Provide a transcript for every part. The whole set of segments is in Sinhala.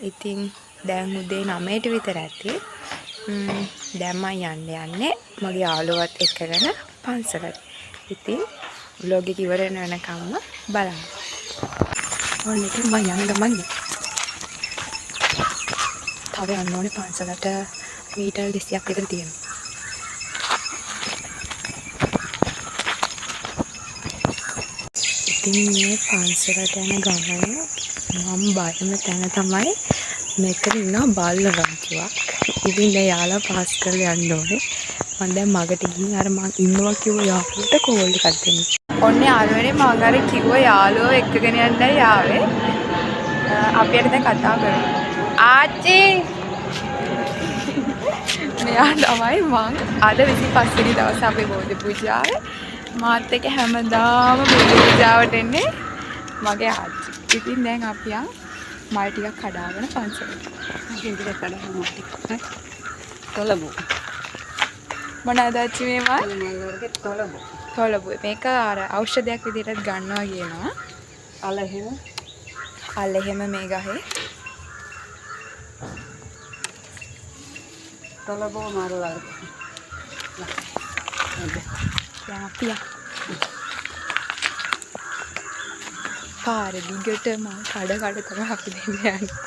ඉතින් දැන් උදේ 9ට විතර ඇති. දැන් මම යන්නේ මගේ යාළුවත් එක්කගෙන පන්සලට. ඉතින් vlog එක ඉවර වෙනකම්ම බලන්න. ඔන්න ඉතින් මම යන ගමන් තව යන්න ඕනේ පන්සලට මීටර් 200ක් විතර තියෙනවා. ඉතින් මේ පන්සලට යන ගමන මම බයම තැන තමයි මෙතන ඉන්න බල්ල වංචුවක්. ඉතින් දැන් යාළුවා පාස් කරලා යන්න ඕනේ. මම දැන් මගට ගිහින් අර මං ඉන්නවා කිව්ව යාළුවට කෝල් එකක් දෙන්න. ඔන්න යාළුවනේ මම අර කිව්ව යාළුවෝ එක්කගෙන යන්නයි ආවේ. අපි අර දැන් කතා කරමු. ආච්චි මෙයා තමයි මං අද 25 වෙනි දවසේ අපේ බෝධි පූජාවේ මාත් එක්ක හැමදාම බෝධි පූජාවට එන්නේ මගේ ආච්චි. ඉතින් දැන් අපි මල් ටිකක් කඩාගෙන පන්සලට. මගෙන් ටිකක් කඩාගෙන මල් ටිකක් තොලබු. මොනවාද ආච්චි මේ මල්? මල් වර්ගේ තොලබු. තොලබු. මේක අර ඖෂධයක් විදිහට ගන්නවා කියනවා. අලහෙම මේ ගහේ. තොලබු මල් වර්ග. දැන් අපි පාර දිගටම කඩ තමයි අපි දෙන්නේ යන්නේ.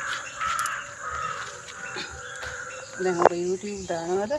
දැන් ඔබ YouTube දානවද?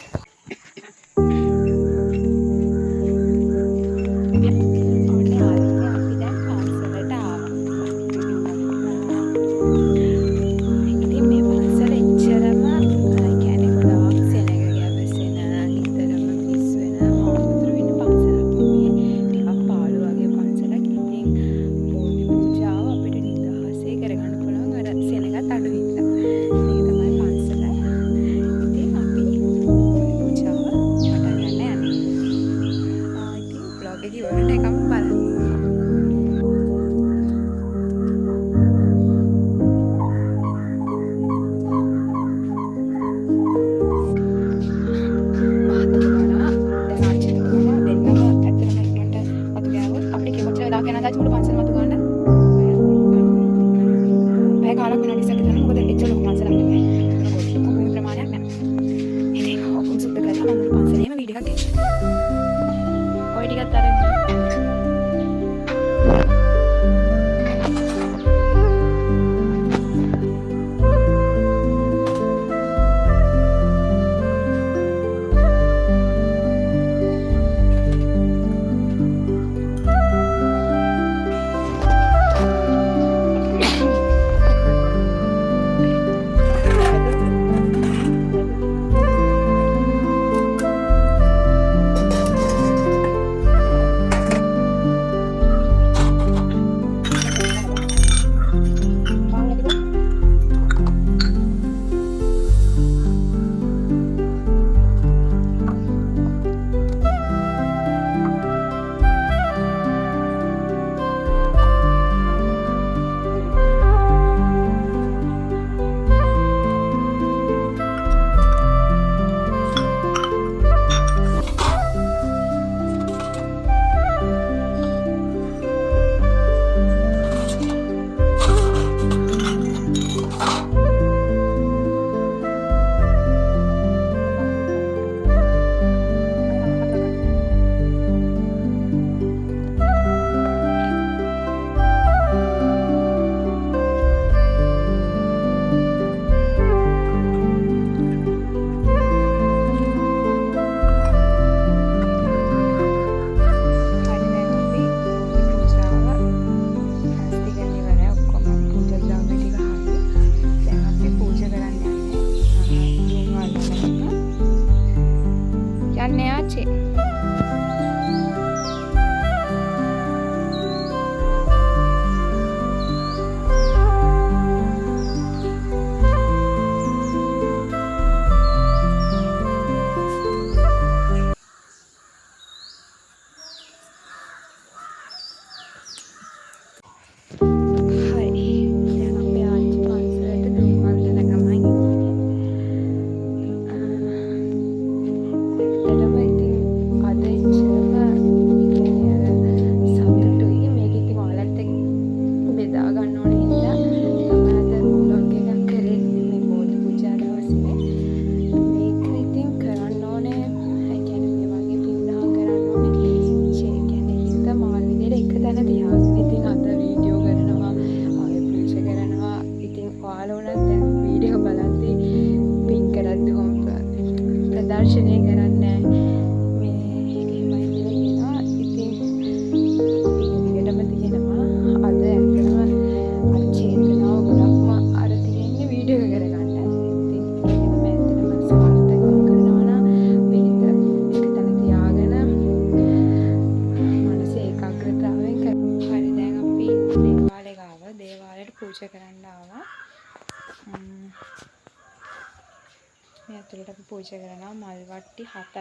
ඇතුළට අපි පූජා කරනවා මල් වට්ටි 4ක්.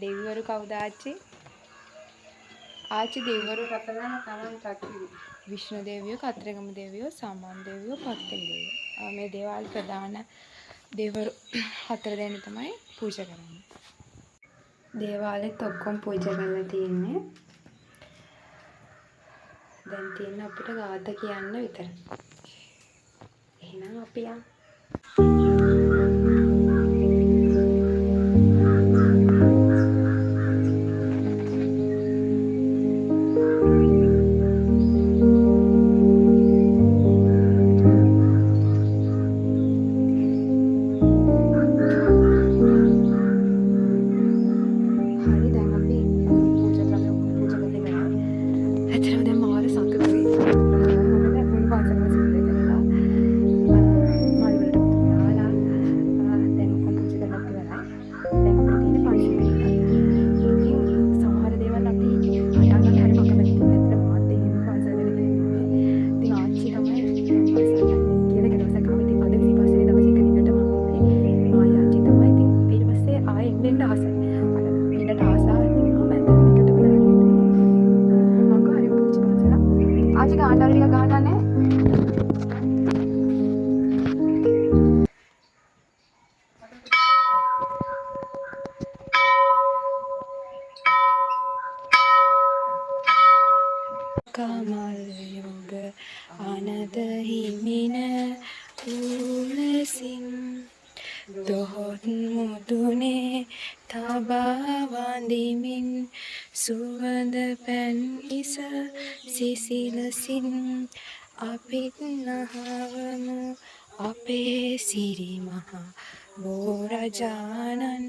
දෙවිවරු කවුද ආච්චි? ආච්චි දෙවිවරු 4 තමයි කත්තිවි. විෂ්ණු දෙවියෝ, කතරගම දෙවියෝ, සමන් දෙවියෝ, පත්තිනි දෙවියෝ. මේ දේවාල ප්‍රධාන දෙවිවරු 4 දෙනා තමයි පූජා කරන්නේ. දේවාලෙත් ඔක්කොම පූජා කරලා තියෙන්නේ. දැන් තියෙන අපිට ගාථා කියන්න විතරයි. එහෙනම් අපි යමු. කමල් යුග අනද හිමින උලසින් දොහොත් මුදුනේ තබා වඳිමින් සුවඳ පැන් ඉස සිසිලසින් අපිත් නහවමු අපේ සිරි මහ බෝරජානන්